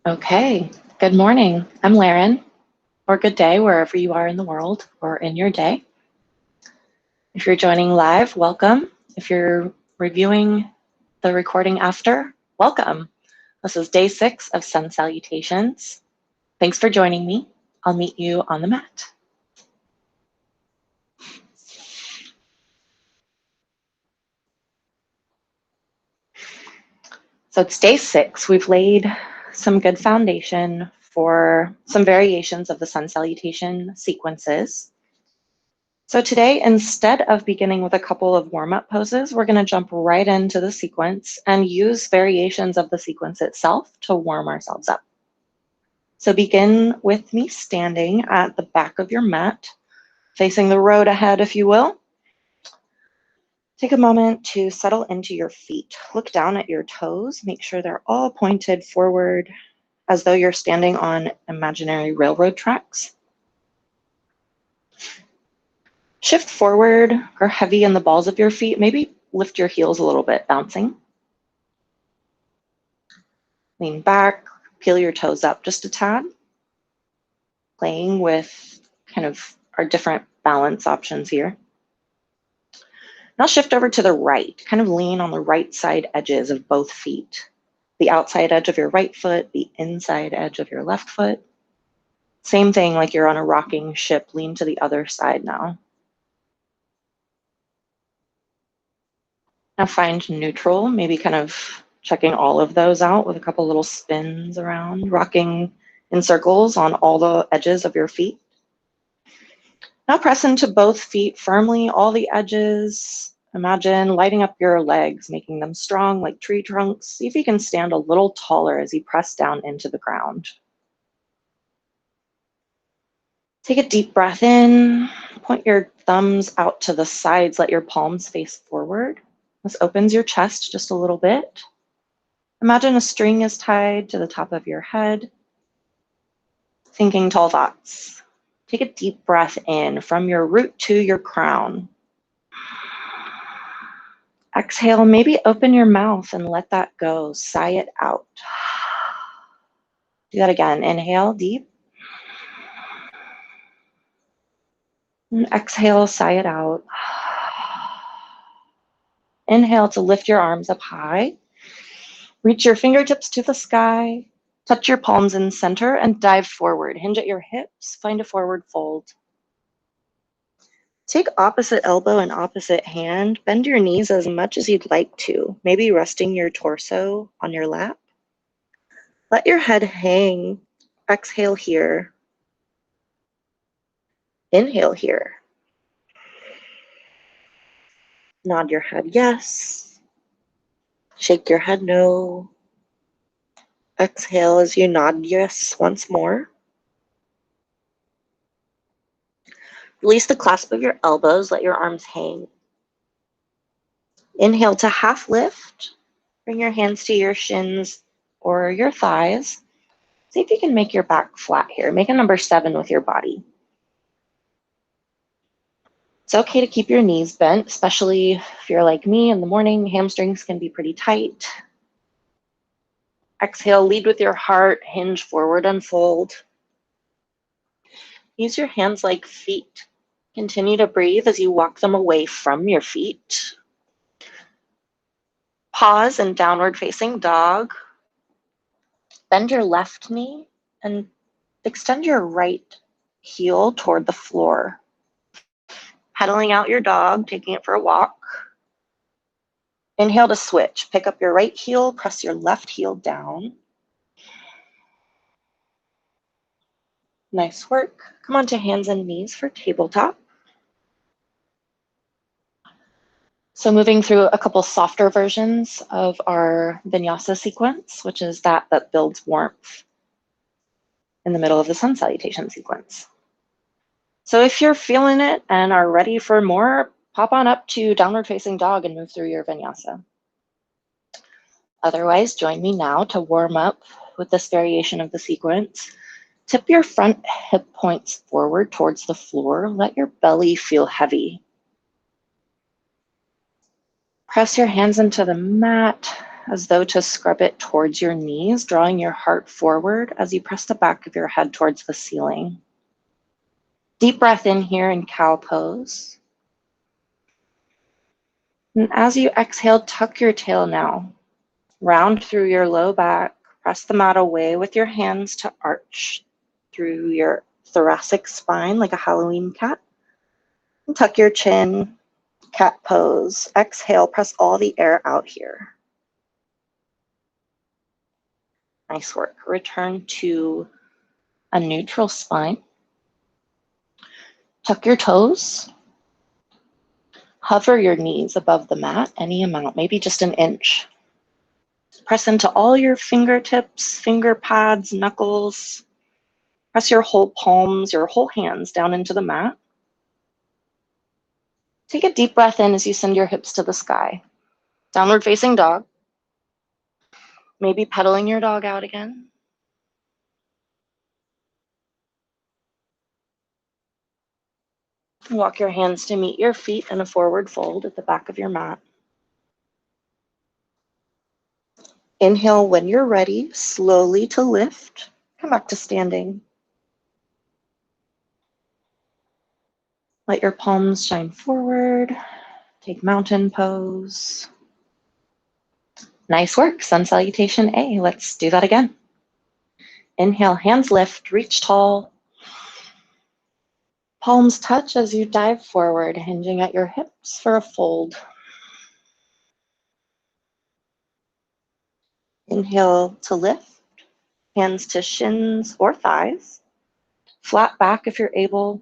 Okay, good morning. I'm Laren, or good day wherever you are in the world or in your day. If you're joining live, welcome. If you're reviewing the recording after, welcome. This is day 6 of Sun Salutations. Thanks for joining me. I'll meet you on the mat. So it's day 6. We've laid some good foundation for some variations of the Sun Salutation sequences. So today, instead of beginning with a couple of warm-up poses, we're going to jump right into the sequence and use variations of the sequence itself to warm ourselves up. So begin with me standing at the back of your mat, facing the road ahead, if you will. Take a moment to settle into your feet. Look down at your toes. Make sure they're all pointed forward as though you're standing on imaginary railroad tracks. Shift forward or heavy in the balls of your feet. Maybe lift your heels a little bit, bouncing. Lean back, peel your toes up just a tad. Playing with kind of our different balance options here. Now shift over to the right. Kind of lean on the right side edges of both feet. The outside edge of your right foot, the inside edge of your left foot. Same thing like you're on a rocking ship. Lean to the other side now. Now find neutral, maybe kind of checking all of those out with a couple little spins around, rocking in circles on all the edges of your feet. Now press into both feet firmly, all the edges. Imagine lighting up your legs, making them strong like tree trunks. See if you can stand a little taller as you press down into the ground. Take a deep breath in, point your thumbs out to the sides, let your palms face forward. This opens your chest just a little bit. Imagine a string is tied to the top of your head. Thinking tall thoughts. Take a deep breath in from your root to your crown. Exhale, maybe open your mouth and let that go. Sigh it out. Do that again. Inhale deep. And exhale, sigh it out. Inhale to lift your arms up high. Reach your fingertips to the sky. Touch your palms in center and dive forward. Hinge at your hips. Find a forward fold. Take opposite elbow and opposite hand. Bend your knees as much as you'd like to, maybe resting your torso on your lap. Let your head hang. Exhale here. Inhale here. Nod your head yes. Shake your head no. Exhale as you nod yes once more. Release the clasp of your elbows. Let your arms hang. Inhale to half lift. Bring your hands to your shins or your thighs. See if you can make your back flat here. Make a number 7 with your body. It's okay to keep your knees bent, especially if you're like me in the morning. Hamstrings can be pretty tight. Exhale, lead with your heart, hinge forward and fold. Use your hands like feet. Continue to breathe as you walk them away from your feet. Pause in downward facing dog. Bend your left knee and extend your right heel toward the floor. Pedaling out your dog, taking it for a walk. Inhale to switch. Pick up your right heel, press your left heel down. Nice work. Come on to hands and knees for tabletop. So moving through a couple softer versions of our vinyasa sequence, which is that builds warmth in the middle of the sun salutation sequence. So if you're feeling it and are ready for more, pop on up to downward facing dog and move through your vinyasa. Otherwise, join me now to warm up with this variation of the sequence. Tip your front hip points forward towards the floor. Let your belly feel heavy. Press your hands into the mat. as though to scrub it towards your knees, drawing your heart forward as you press the back of your head towards the ceiling. Deep breath in here in cow pose. And as you exhale, tuck your tail now. Round through your low back. Press the mat away with your hands to arch through your thoracic spine like a Halloween cat. And tuck your chin, cat pose. Exhale, press all the air out here. Nice work. Return to a neutral spine. Tuck your toes. Hover your knees above the mat, any amount, maybe just an inch. Press into all your fingertips, finger pads, knuckles. Press your whole palms, your whole hands down into the mat. Take a deep breath in as you send your hips to the sky. Downward facing dog. Maybe pedaling your dog out again. Walk your hands to meet your feet in a forward fold at the back of your mat. Inhale when you're ready, slowly to lift. Come back to standing. Let your palms shine forward. Take mountain pose. Nice work, sun salutation A. Let's do that again. Inhale, hands lift, reach tall. Palms touch as you dive forward, hinging at your hips for a fold. Inhale to lift, hands to shins or thighs. Flat back if you're able.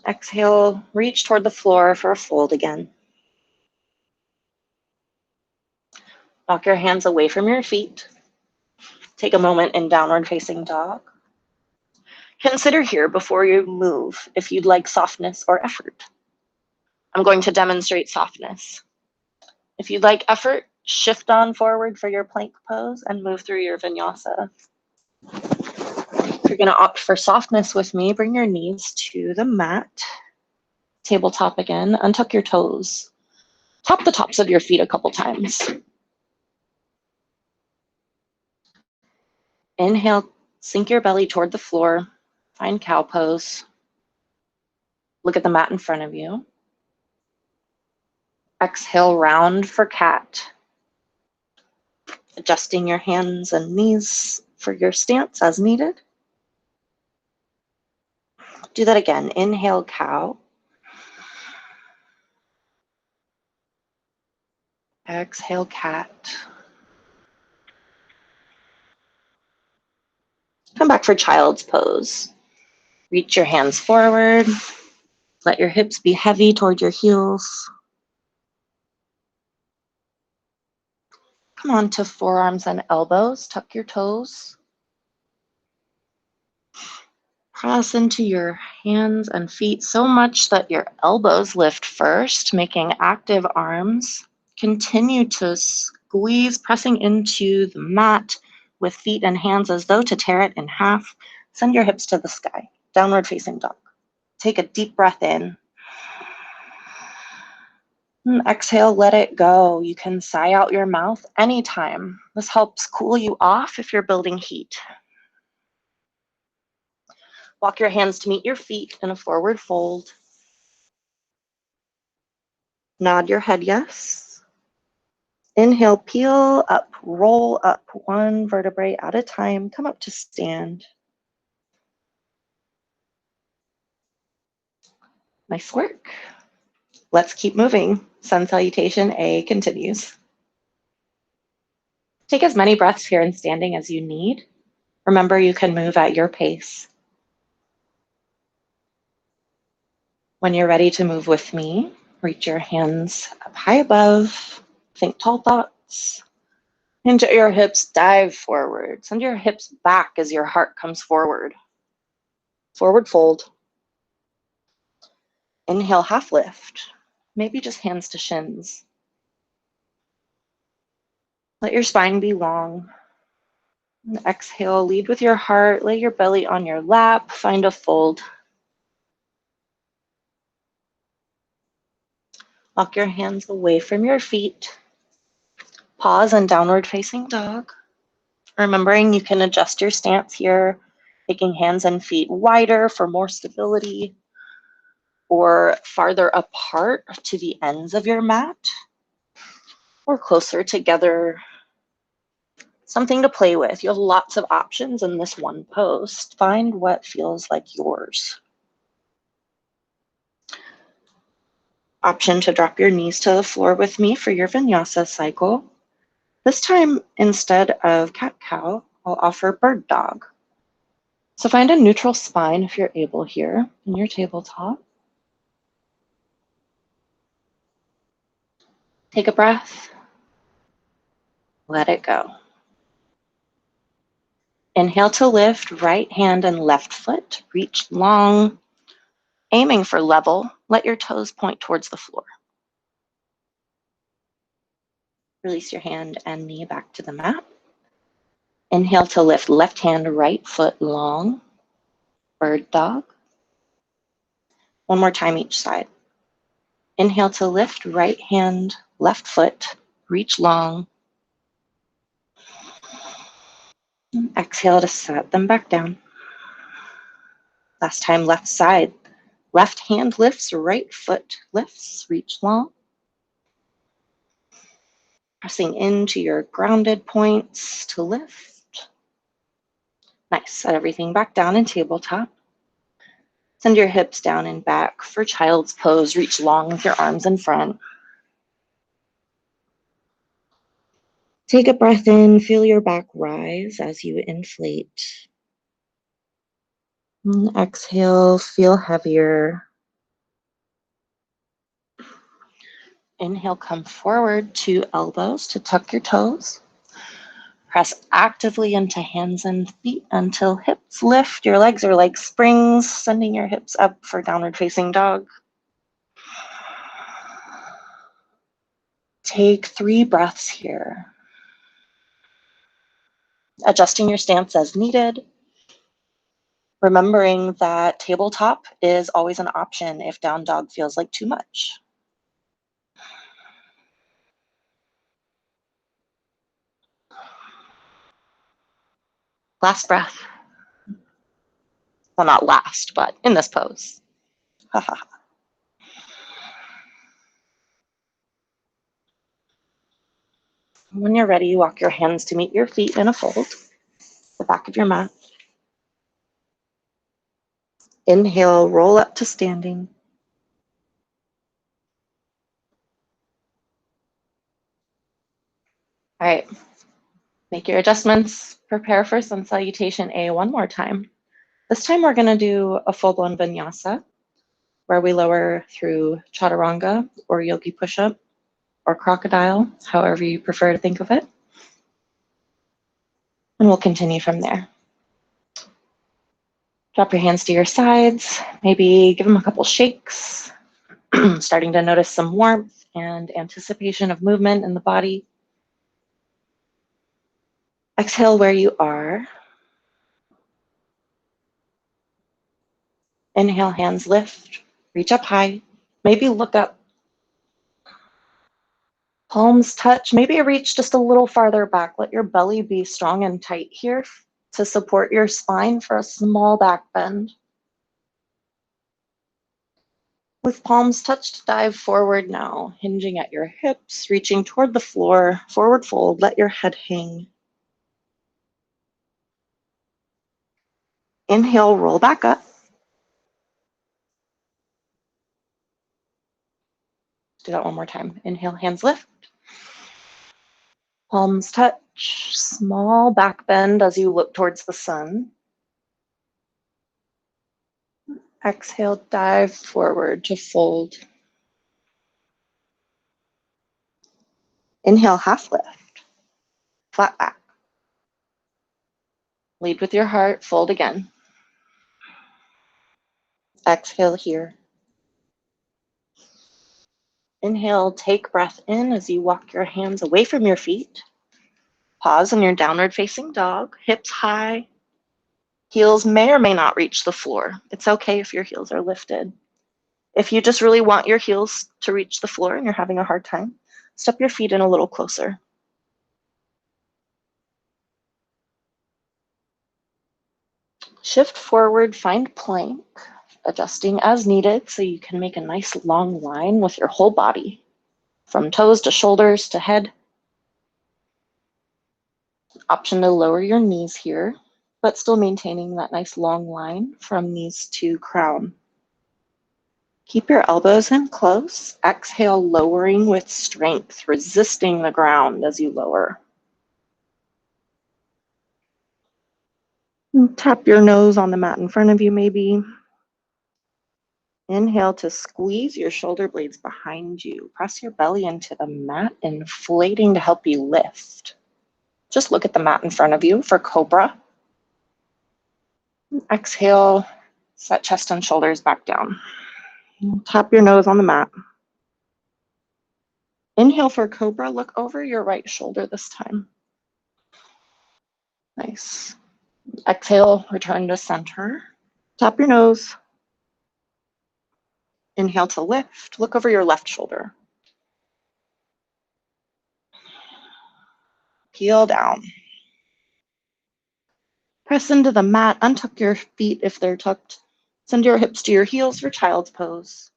Exhale, reach toward the floor for a fold again. Walk your hands away from your feet. Take a moment in downward facing dog. Consider here before you move if you'd like softness or effort. I'm going to demonstrate softness. If you'd like effort, shift on forward for your plank pose and move through your vinyasa. If you're going to opt for softness with me, bring your knees to the mat. Tabletop again. Untuck your toes. Tap the tops of your feet a couple times. Inhale, sink your belly toward the floor. Find cow pose. Look at the mat in front of you. Exhale, round for cat. Adjusting your hands and knees for your stance as needed. Do that again. Inhale, cow. Exhale, cat. Come back for child's pose. Reach your hands forward. Let your hips be heavy toward your heels. Come on to forearms and elbows. Tuck your toes. Press into your hands and feet so much that your elbows lift first, making active arms. Continue to squeeze, pressing into the mat with feet and hands as though to tear it in half. Send your hips to the sky. Downward facing dog. Take a deep breath in. And exhale, let it go. You can sigh out your mouth anytime. This helps cool you off if you're building heat. Walk your hands to meet your feet in a forward fold. Nod your head yes. Inhale, peel up, roll up one vertebrae at a time. Come up to stand. Nice work. Let's keep moving. Sun salutation A continues. Take as many breaths here in standing as you need. Remember, you can move at your pace. When you're ready to move with me, reach your hands up high above. Think tall thoughts. Hinge at your hips, dive forward. Send your hips back as your heart comes forward. Forward fold. Inhale, half lift. Maybe just hands to shins. Let your spine be long. And exhale, lead with your heart. Lay your belly on your lap. Find a fold. Walk your hands away from your feet. Pause and downward facing dog. Remembering you can adjust your stance here, taking hands and feet wider for more stability, or farther apart to the ends of your mat, or closer together. Something to play with. You have lots of options in this one pose. Find what feels like yours. Option to drop your knees to the floor with me for your vinyasa cycle. This time, instead of cat-cow, I'll offer bird dog. So find a neutral spine if you're able here in your tabletop. Take a breath. Let it go. Inhale to lift, right hand and left foot. Reach long, aiming for level. Let your toes point towards the floor. Release your hand and knee back to the mat. Inhale to lift, left hand, right foot long. Bird dog. One more time each side. Inhale to lift, right hand, left foot. Reach long. Exhale to set them back down. Last time, left side. Left hand lifts, right foot lifts, reach long. Pressing into your grounded points to lift. Nice, set everything back down in tabletop. Send your hips down and back for child's pose. Reach long with your arms in front. Take a breath in, feel your back rise as you inflate. And exhale, feel heavier. Inhale, come forward to elbows to tuck your toes. Press actively into hands and feet until hips lift. Your legs are like springs, sending your hips up for downward facing dog. Take 3 breaths here. Adjusting your stance as needed. Remembering that tabletop is always an option if down dog feels like too much. Last breath. Well, not last, but in this pose. When you're ready, walk your hands to meet your feet in a fold, the back of your mat. Inhale, roll up to standing. All right, make your adjustments. Prepare for sun salutation A one more time. This time we're gonna do a full-blown vinyasa where we lower through chaturanga or yogi push-up or crocodile, however you prefer to think of it. And we'll continue from there. Drop your hands to your sides, maybe give them a couple shakes, starting to notice some warmth and anticipation of movement in the body. Exhale where you are. Inhale, hands lift, reach up high, maybe look up. Palms touch, maybe reach just a little farther back. Let your belly be strong and tight here to support your spine for a small back bend. With palms touched, dive forward now, hinging at your hips, reaching toward the floor, forward fold, let your head hang. Inhale, roll back up. Do that one more time. Inhale, hands lift. Palms touch, small back bend as you look towards the sun. Exhale, dive forward to fold. Inhale, half lift, flat back. Lead with your heart, fold again. Exhale here. Inhale, take breath in as you walk your hands away from your feet. Pause in your downward facing dog, hips high. Heels may or may not reach the floor. It's okay if your heels are lifted. If you just really want your heels to reach the floor and you're having a hard time, step your feet in a little closer. Shift forward, find plank, adjusting as needed so you can make a nice long line with your whole body, from toes to shoulders to head. Option to lower your knees here, but still maintaining that nice long line from knees to crown. Keep your elbows in close. Exhale, lowering with strength, resisting the ground as you lower. And tap your nose on the mat in front of you, maybe. Inhale to squeeze your shoulder blades behind you. Press your belly into the mat, inflating to help you lift. Just look at the mat in front of you for Cobra. Exhale, set chest and shoulders back down. Tap your nose on the mat. Inhale for Cobra, look over your right shoulder this time. Nice. Exhale, return to center. Tap your nose. Inhale to lift, look over your left shoulder. Peel down. Press into the mat, untuck your feet if they're tucked. Send your hips to your heels for child's pose.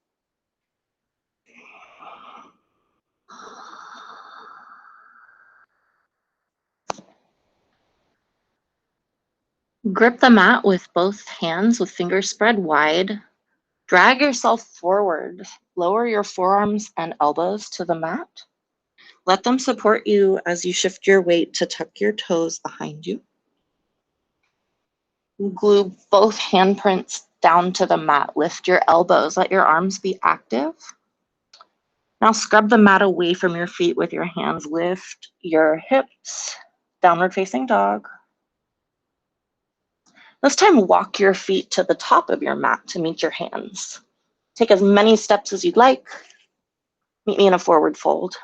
Grip the mat with both hands with fingers spread wide. Drag yourself forward. Lower your forearms and elbows to the mat. Let them support you as you shift your weight to tuck your toes behind you. Glue both handprints down to the mat. Lift your elbows. Let your arms be active. Now scrub the mat away from your feet with your hands. Lift your hips. Downward facing dog. This time, walk your feet to the top of your mat to meet your hands. Take as many steps as you'd like. Meet me in a forward fold.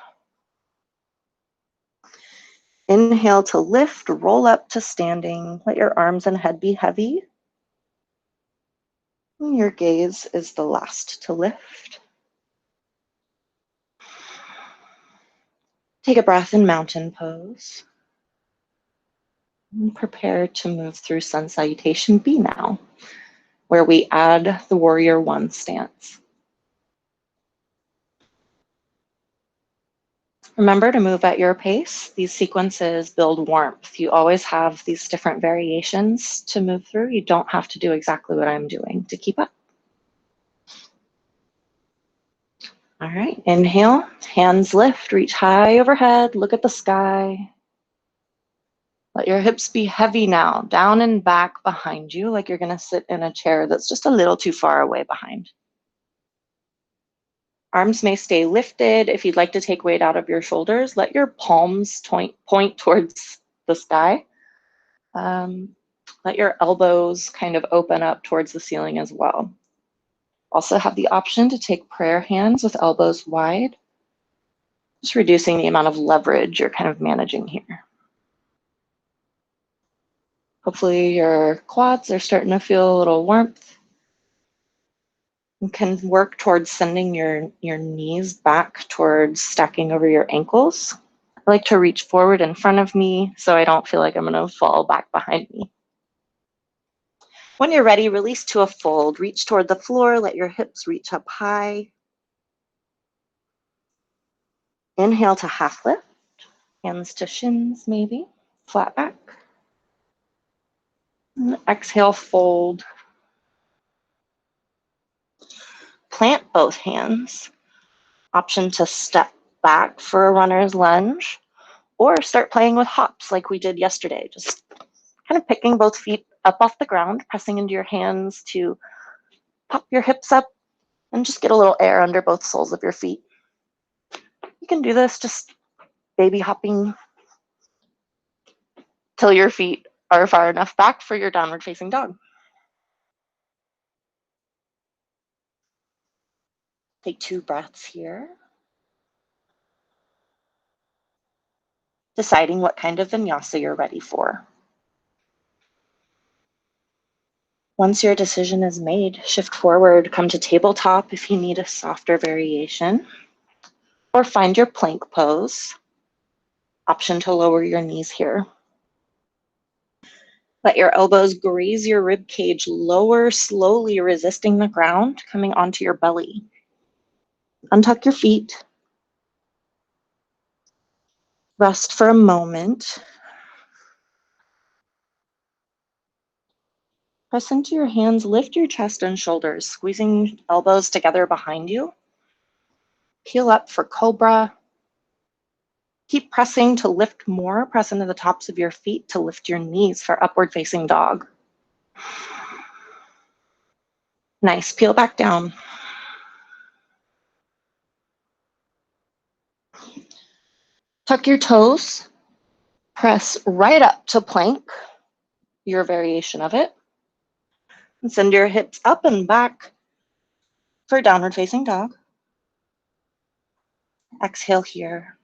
Inhale to lift, roll up to standing. Let your arms and head be heavy. Your gaze is the last to lift. Take a breath in mountain pose. And prepare to move through sun salutation B now, where we add the warrior one stance. Remember to move at your pace. These sequences build warmth. You always have these different variations to move through. You don't have to do exactly what I'm doing to keep up. All right, inhale, hands lift, reach high overhead, look at the sky. Let your hips be heavy now, down and back behind you, like you're gonna sit in a chair that's just a little too far away behind. Arms may stay lifted. If you'd like to take weight out of your shoulders, let your palms point towards the sky. Let your elbows kind of open up towards the ceiling as well. Also have the option to take prayer hands with elbows wide, just reducing the amount of leverage you're kind of managing here. Hopefully your quads are starting to feel a little warmth. You can work towards sending your knees back towards stacking over your ankles. I like to reach forward in front of me so I don't feel like I'm gonna fall back behind me. When you're ready, release to a fold. Reach toward the floor, let your hips reach up high. Inhale to half lift, hands to shins maybe, flat back. And exhale, fold. Plant both hands. Option to step back for a runner's lunge or start playing with hops like we did yesterday. Just kind of picking both feet up off the ground, pressing into your hands to pop your hips up and just get a little air under both soles of your feet. You can do this just baby hopping till your feet are far enough back for your downward facing dog. Take 2 breaths here. Deciding what kind of vinyasa you're ready for. Once your decision is made, shift forward, come to tabletop if you need a softer variation, or find your plank pose. Option to lower your knees here. Let your elbows graze your rib cage, lower slowly, resisting the ground, coming onto your belly. Untuck your feet. Rest for a moment. Press into your hands, lift your chest and shoulders, squeezing elbows together behind you. Peel up for cobra. Keep pressing to lift more. Press into the tops of your feet to lift your knees for upward facing dog. Nice. Peel back down. Tuck your toes. Press right up to plank, your variation of it. And send your hips up and back for downward facing dog. Exhale here.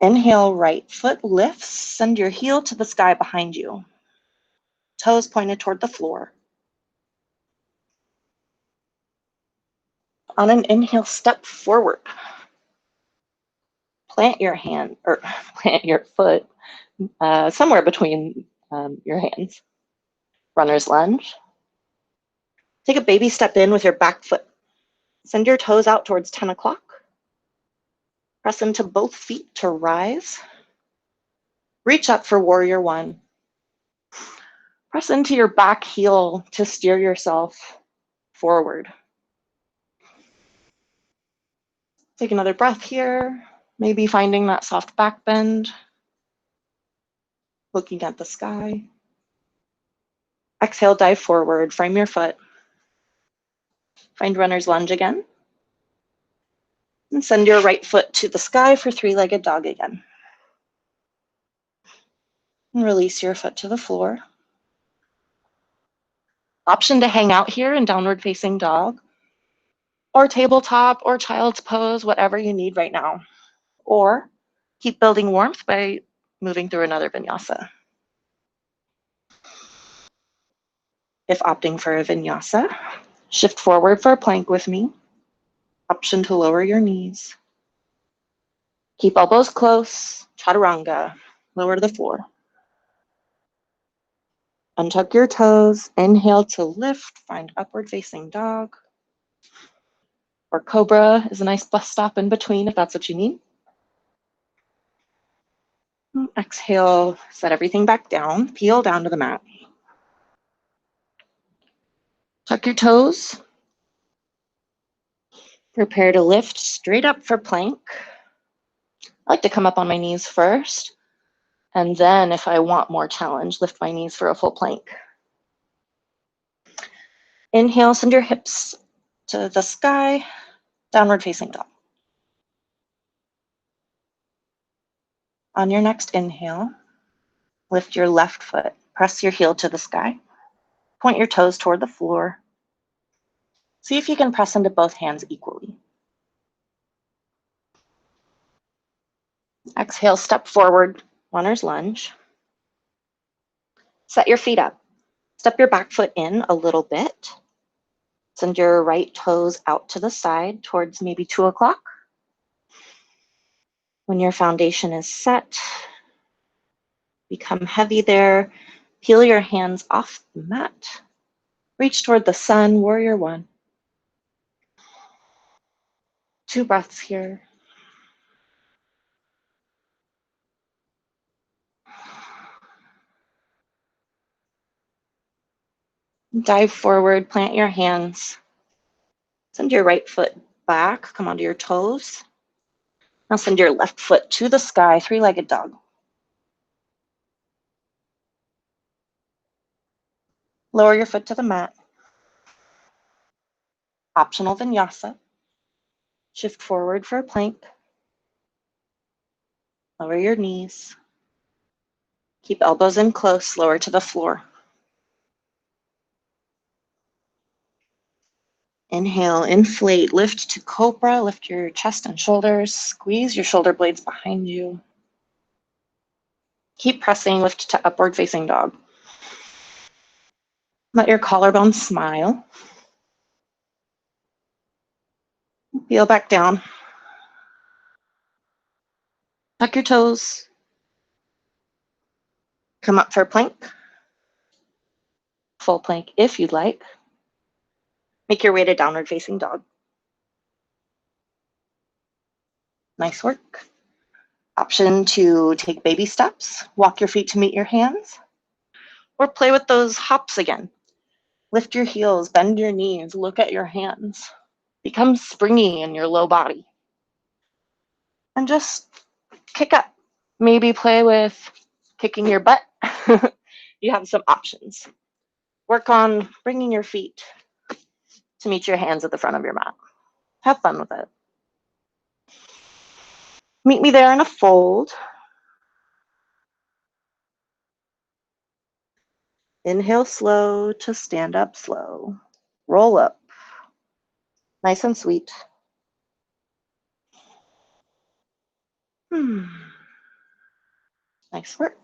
Inhale, right foot lifts. Send your heel to the sky behind you. Toes pointed toward the floor. On an inhale, step forward. Plant your hand, or plant your foot somewhere between your hands. Runner's lunge. Take a baby step in with your back foot. Send your toes out towards 10 o'clock. Press into both feet to rise. Reach up for warrior one. Press into your back heel to steer yourself forward. Take another breath here, maybe finding that soft back bend, looking at the sky. Exhale, dive forward, frame your foot. Find runner's lunge again. And send your right foot to the sky for three-legged dog again. And release your foot to the floor. Option to hang out here in downward facing dog, or tabletop, or child's pose, whatever you need right now. Or keep building warmth by moving through another vinyasa. If opting for a vinyasa, shift forward for a plank with me. Option to lower your knees. Keep elbows close, chaturanga, lower to the floor. Untuck your toes, inhale to lift, find upward facing dog. Or cobra is a nice bus stop in between if that's what you need. Exhale, set everything back down, peel down to the mat. Tuck your toes. Prepare to lift straight up for plank. I like to come up on my knees first, and then if I want more challenge, lift my knees for a full plank. Inhale, send your hips to the sky, downward facing dog. On your next inhale, lift your left foot, press your heel to the sky, point your toes toward the floor. See if you can press into both hands equally. Exhale, step forward, runner's lunge. Set your feet up. Step your back foot in a little bit. Send your right toes out to the side towards maybe 2 o'clock. When your foundation is set, become heavy there. Peel your hands off the mat. Reach toward the sun, warrior one. 2 breaths here. Dive forward, plant your hands. Send your right foot back, come onto your toes. Now send your left foot to the sky, three-legged dog. Lower your foot to the mat. Optional vinyasa. Shift forward for a plank. Lower your knees. Keep elbows in close, lower to the floor. Inhale, inflate, lift to cobra, lift your chest and shoulders, squeeze your shoulder blades behind you. Keep pressing, lift to upward facing dog. Let your collarbone smile. Peel back down. Tuck your toes. Come up for plank. Full plank if you'd like. Make your way to downward facing dog. Nice work. Option to take baby steps, walk your feet to meet your hands, or play with those hops again. Lift your heels, bend your knees, look at your hands. Become springy in your low body. And just kick up. Maybe play with kicking your butt. You have some options. Work on bringing your feet to meet your hands at the front of your mat. Have fun with it. Meet me there in a fold. Inhale slow to stand up slow. Roll up. Nice and sweet. Nice work.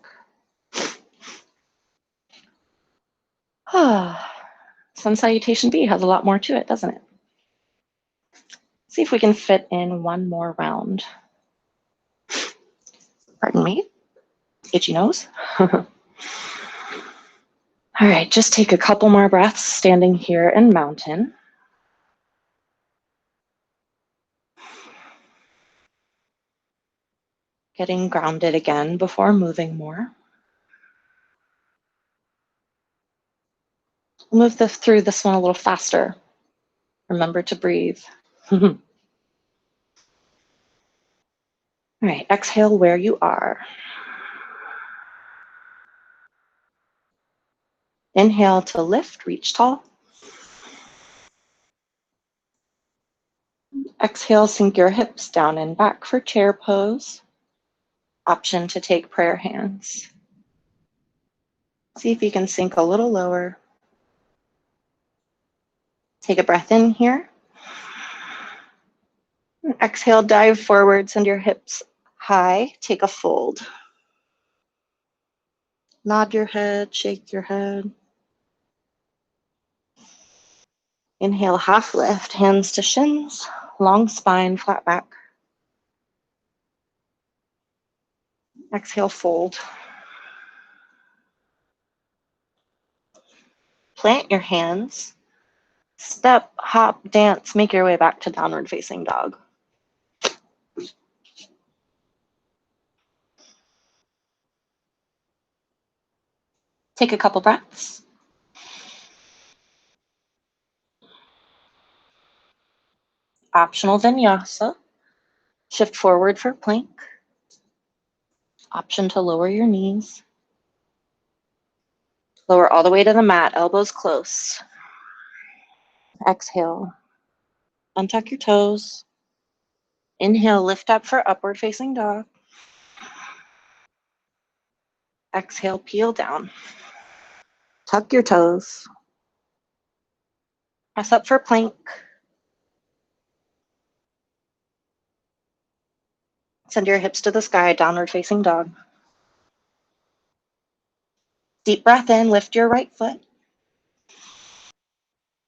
Sun Salutation B has a lot more to it, doesn't it? See if we can fit in one more round. Pardon me. Itchy nose. All right, just take a couple more breaths standing here in mountain. Getting grounded again before moving more. We'll move through this one a little faster. Remember to breathe. All right, exhale where you are. Inhale to lift, reach tall. Exhale, sink your hips down and back for chair pose. Option to take prayer hands. See if you can sink a little lower. Take a breath in here. And exhale, dive forward, send your hips high. Take a fold. Nod your head, shake your head. Inhale, half lift, hands to shins, long spine, flat back. Exhale, fold. Plant your hands. Step, hop, dance, make your way back to downward facing dog. Take a couple breaths. Optional vinyasa. Shift forward for plank. Option to lower your knees. Lower all the way to the mat, elbows close. Exhale. Untuck your toes. Inhale, lift up for upward facing dog. Exhale, peel down. Tuck your toes. Press up for plank. Send your hips to the sky, downward facing dog. Deep breath in, lift your right foot.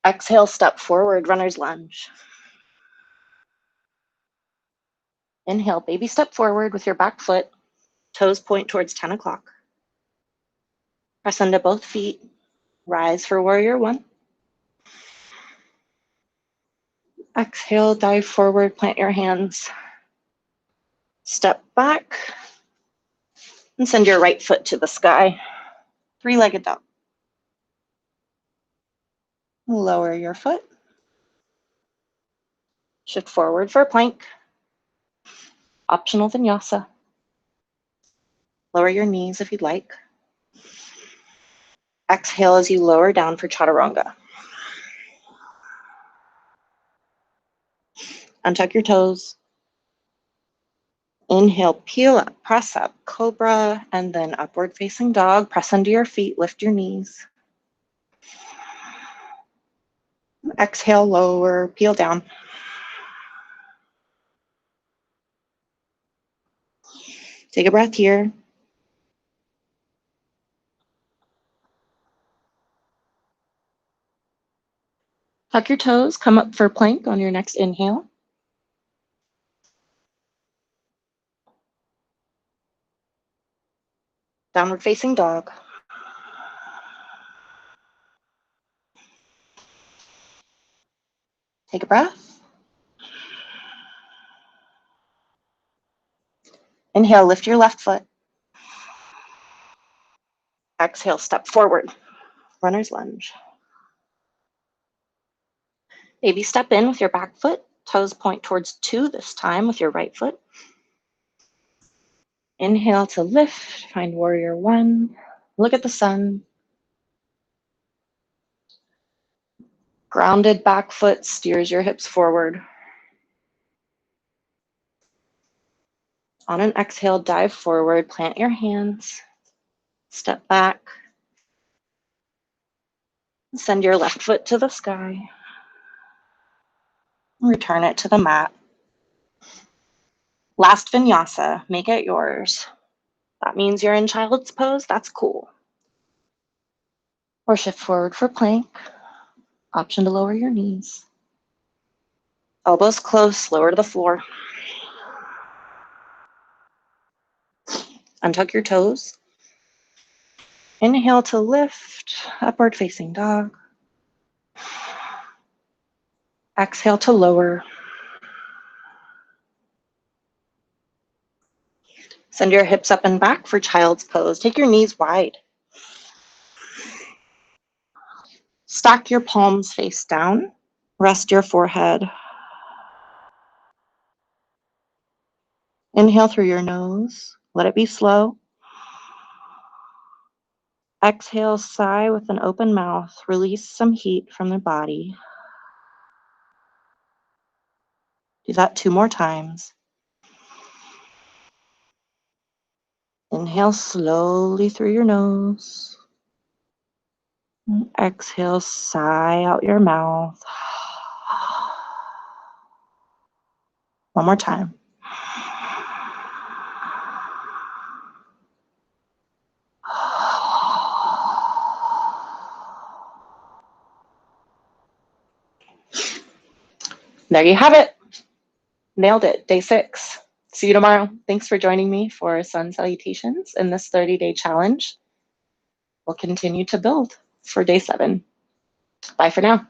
Exhale, step forward, runner's lunge. Inhale, baby step forward with your back foot. Toes point towards 10 o'clock. Press into both feet. Rise for warrior one. Exhale, dive forward, plant your hands. Step back and send your right foot to the sky. Three-legged dog. Lower your foot. Shift forward for plank. Optional vinyasa. Lower your knees if you'd like. Exhale as you lower down for chaturanga. Untuck your toes. Inhale, peel up, press up, cobra, and then upward facing dog. Press into your feet, lift your knees. Exhale, lower, peel down. Take a breath here. Tuck your toes, come up for plank on your next inhale. Downward facing dog. Take a breath. Inhale, lift your left foot. Exhale, step forward. Runner's lunge. Maybe step in with your back foot. Toes point towards 2 this time with your right foot. Inhale to lift, find warrior 1. Look at the sun. Grounded back foot steers your hips forward. On an exhale, dive forward, plant your hands, step back. Send your left foot to the sky. Return it to the mat. Last vinyasa, make it yours. That means you're in child's pose, that's cool. Or shift forward for plank. Option to lower your knees. Elbows close, lower to the floor. Untuck your toes. Inhale to lift, upward facing dog. Exhale to lower. Send your hips up and back for child's pose. Take your knees wide. Stack your palms face down. Rest your forehead. Inhale through your nose. Let it be slow. Exhale, sigh with an open mouth. Release some heat from the body. Do that 2 more times. Inhale slowly through your nose. And exhale, sigh out your mouth. One more time. There you have it. Nailed it. Day 6. See you tomorrow. Thanks for joining me for Sun Salutations in this 30-day challenge. We'll continue to build for day 7. Bye for now.